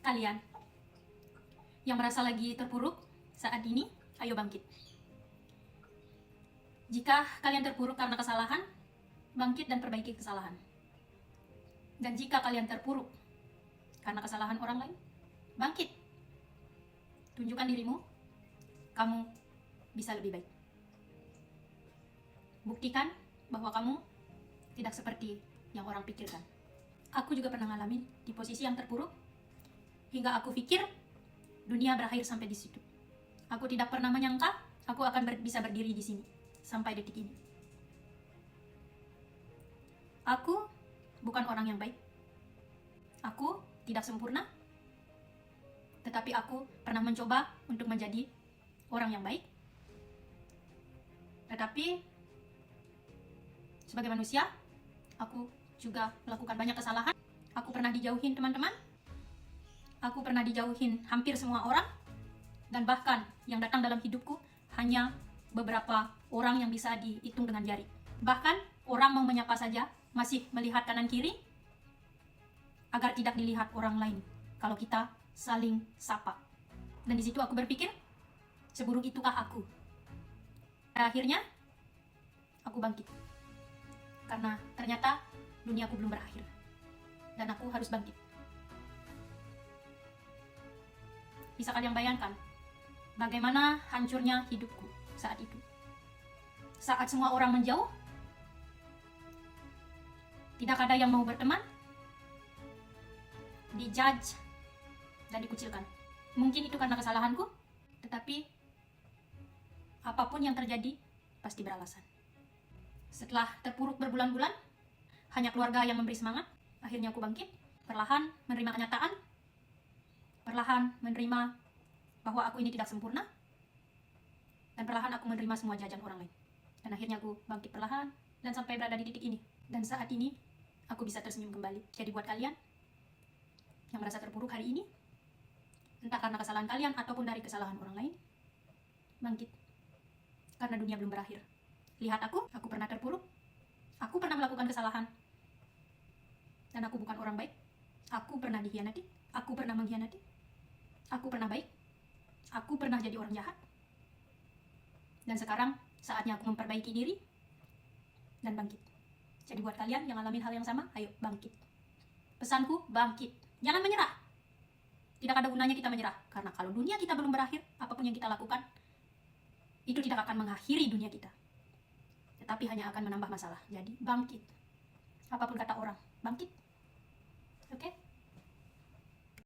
Kalian yang merasa lagi terpuruk saat ini, ayo bangkit. Jika kalian terpuruk karena kesalahan, bangkit dan perbaiki kesalahan. Dan jika kalian terpuruk karena kesalahan orang lain, bangkit. Tunjukkan dirimu, kamu bisa lebih baik. Buktikan bahwa kamu tidak seperti yang orang pikirkan. Aku juga pernah ngalamin di posisi yang terpuruk, hingga aku pikir dunia berakhir sampai di situ. Aku tidak pernah menyangka aku akan bisa berdiri di sini sampai detik ini. Aku bukan orang yang baik. Aku tidak sempurna, tetapi aku pernah mencoba untuk menjadi orang yang baik. Tetapi sebagai manusia, aku juga melakukan banyak kesalahan. Aku pernah dijauhin teman-teman. Aku pernah dijauhin hampir semua orang. Dan bahkan yang datang dalam hidupku hanya beberapa orang yang bisa dihitung dengan jari. Bahkan orang mau menyapa saja masih melihat kanan kiri agar tidak dilihat orang lain kalau kita saling sapa. Dan di situ aku berpikir, seburuk itukah aku? Akhirnya aku bangkit. Karena ternyata duniaku belum berakhir. Dan aku harus bangkit. Bisa kalian bayangkan bagaimana hancurnya hidupku saat itu. Saat semua orang menjauh, tidak ada yang mau berteman, dijudge dan dikucilkan. Mungkin itu karena kesalahanku, tetapi apapun yang terjadi pasti beralasan. Setelah terpuruk berbulan-bulan, hanya keluarga yang memberi semangat. Akhirnya aku bangkit, perlahan menerima kenyataan, perlahan menerima bahwa aku ini tidak sempurna, dan perlahan aku menerima semua jajan orang lain. Dan akhirnya aku bangkit perlahan dan sampai berada di titik ini. Dan saat ini aku bisa tersenyum kembali. Jadi buat kalian yang merasa terpuruk hari ini, entah karena kesalahan kalian ataupun dari kesalahan orang lain, bangkit. Karena dunia belum berakhir. Lihat aku pernah terpuruk, aku pernah melakukan kesalahan, dan aku bukan orang baik. Aku pernah dikhianati, aku pernah mengkhianati, aku pernah baik, aku pernah jadi orang jahat. Dan sekarang saatnya aku memperbaiki diri dan bangkit. Jadi buat kalian yang ngalamin hal yang sama, ayo bangkit. Pesanku, bangkit. Jangan menyerah. Tidak ada gunanya kita menyerah, karena kalau dunia kita belum berakhir, apapun yang kita lakukan itu tidak akan mengakhiri dunia kita, tetapi hanya akan menambah masalah. Jadi bangkit. Apapun kata orang, bangkit. Oke?